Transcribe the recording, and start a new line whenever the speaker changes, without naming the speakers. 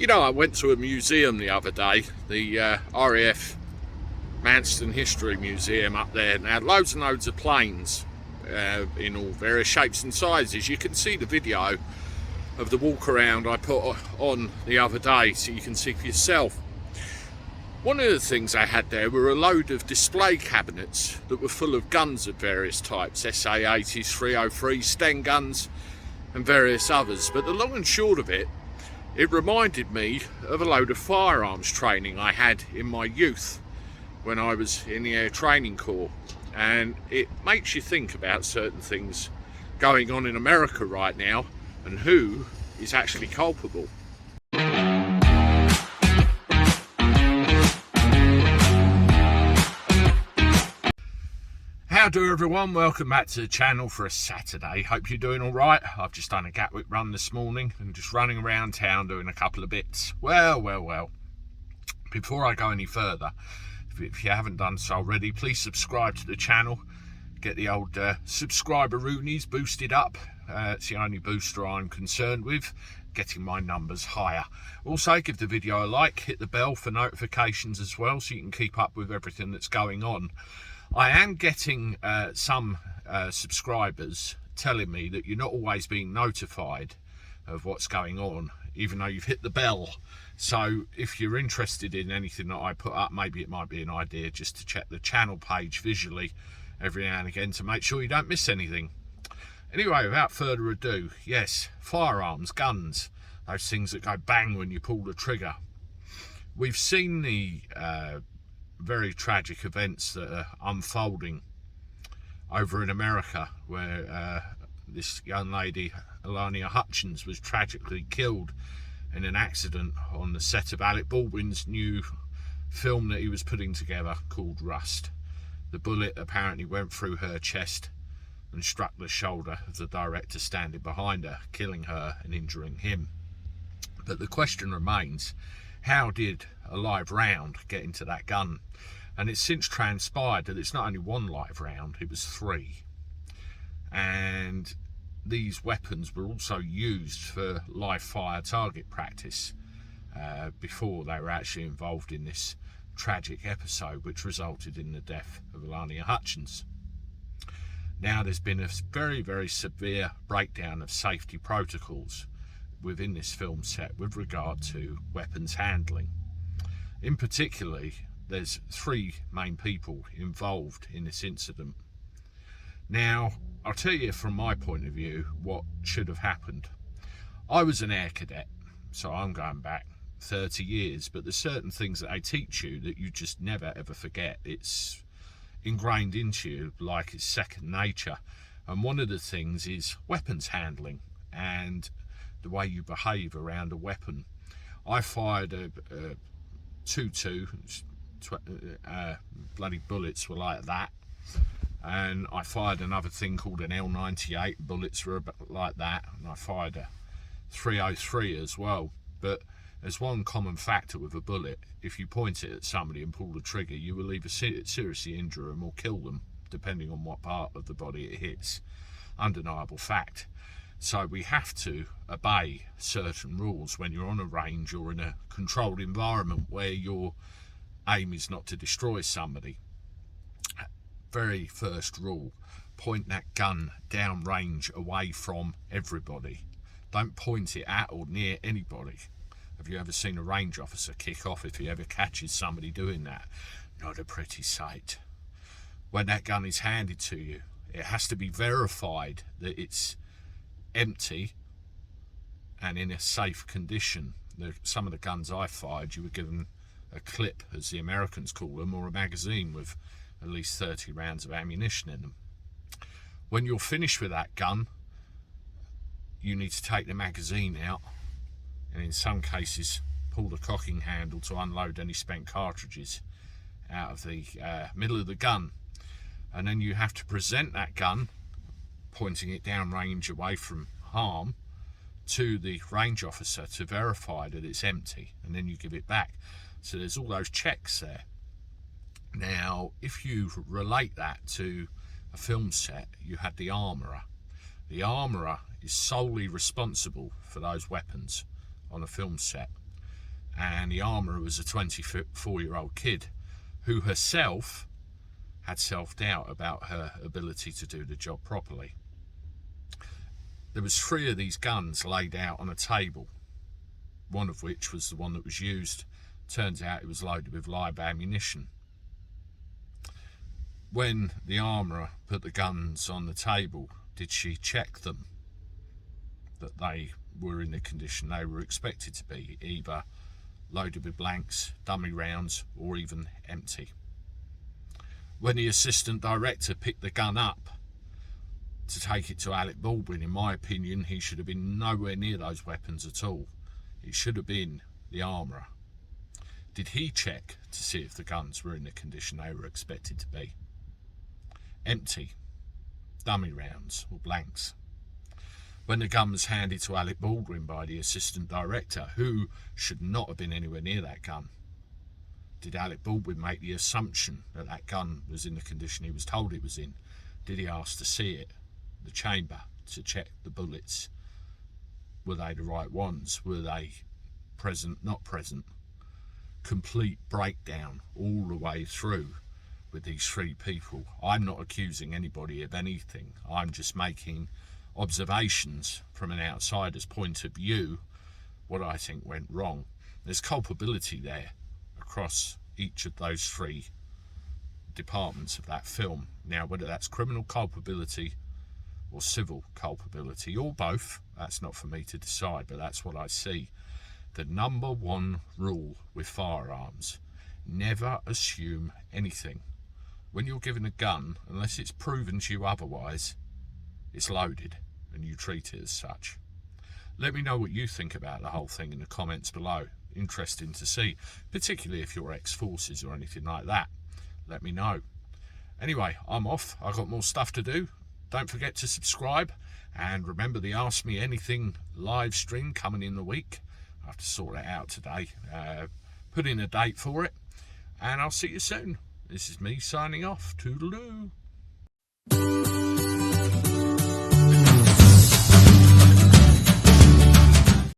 You know, I went to a museum the other day, the RAF Manston History Museum up there, and had loads and loads of planes in all various shapes and sizes. You can see the video of the walk around I put on the other day so you can see for yourself. One of the things they had there were a load of display cabinets that were full of guns of various types, SA-80s, 303, Sten guns and various others. But the long and short of it, it reminded me of a load of firearms training I had in my youth when I was in the Air Training Corps, and it makes you think about certain things going on in America right now and who is actually culpable. How do everyone? Welcome back to the channel for a Saturday. Hope you're doing all right. I've just done a Gatwick run this morning and just running around town doing a couple of bits. Well. Before I go any further, if you haven't done so already, please subscribe to the channel. Get the old subscriber-roonies boosted up. It's the only booster I'm concerned with, getting my numbers higher. Also, give the video a like, hit the bell for notifications as well so you can keep up with everything that's going on. I am getting some subscribers telling me that you're not always being notified of what's going on, even though you've hit the bell. So if you're interested in anything that I put up, maybe it might be an idea just to check the channel page visually every now and again to make sure you don't miss anything. Anyway, without further ado, yes, firearms, guns, those things that go bang when you pull the trigger. We've seen the very tragic events that are unfolding over in America, where this young lady, Alania Hutchins, was tragically killed in an accident on the set of Alec Baldwin's new film that he was putting together called Rust. The bullet apparently went through her chest and struck the shoulder of the director standing behind her, killing her and injuring him. But the question remains, how did a live round get into that gun? And it's since transpired that it's not only one live round, it was 3. And these weapons were also used for live fire target practice before they were actually involved in this tragic episode which resulted in the death of Alania Hutchins. Now, there's been a very severe breakdown of safety protocols within this film set with regard to weapons handling. In particular, there's 3 main people involved in this incident. Now, I'll tell you from my point of view what should have happened. I was an air cadet, so I'm going back 30 years, but there's certain things that they teach you that you just never ever forget. It's ingrained into you like it's second nature. And one of the things is weapons handling and the way you behave around a weapon. I fired a 2.2, bloody bullets were like that, and I fired another thing called an L98, bullets were about like that, and I fired a 303 as well. But there's one common factor with a bullet: if you point it at somebody and pull the trigger, you will either seriously injure them or kill them, depending on what part of the body it hits. Undeniable fact. So we have to obey certain rules when you're on a range or in a controlled environment where your aim is not to destroy somebody. Very first rule: point that gun down range away from everybody. Don't point it at or near anybody. Have you ever seen a range officer kick off if he ever catches somebody doing that? Not a pretty sight. When that gun is handed to you, it has to be verified that it's empty and in a safe condition. Some of the guns I fired, you were given a clip, as the Americans call them, or a magazine with at least 30 rounds of ammunition in them. When you're finished with that gun, you need to take the magazine out, and in some cases pull the cocking handle to unload any spent cartridges out of the middle of the gun. And then you have to present that gun, pointing it down range away from harm, to the range officer to verify that it's empty, and then you give it back. So there's all those checks there. Now, if you relate that to a film set, you had the armourer. The armourer is solely responsible for those weapons on a film set. and the armourer was a 24-year-old kid who herself had self-doubt about her ability to do the job properly. There was 3 of these guns laid out on a table, one of which was the one that was used. Turns out it was loaded with live ammunition. When the armourer put the guns on the table, did she check them, that they were in the condition they were expected to be, either loaded with blanks, dummy rounds, or even empty? When the assistant director picked the gun up to take it to Alec Baldwin, in my opinion, he should have been nowhere near those weapons at all. It should have been the armourer. Did he check to see if the guns were in the condition they were expected to be? Empty, dummy rounds, or blanks? When the gun was handed to Alec Baldwin by the assistant director, who should not have been anywhere near that gun, did Alec Baldwin make the assumption that that gun was in the condition he was told it was in? Did he ask to see it, the chamber, to check the bullets? Were they the right ones? Were they present, not present? Complete breakdown all the way through with these 3 people. I'm not accusing anybody of anything. I'm just making observations from an outsider's point of view, what I think went wrong. There's culpability there across each of those 3 departments of that film. Now, whether that's criminal culpability or civil culpability, or both, that's not for me to decide, but that's what I see. The number 1 rule with firearms: never assume anything. When you're given a gun, unless it's proven to you otherwise, it's loaded, and you treat it as such. Let me know what you think about the whole thing in the comments below. Interesting to see, particularly if you're ex-forces or anything like that. Let me know. Anyway, I'm off. I've got more stuff to do. Don't forget to subscribe, and remember the Ask Me Anything live stream coming in the week. I have to sort it out today, put in a date for it, and I'll see you soon. This is me signing off. Toodaloo.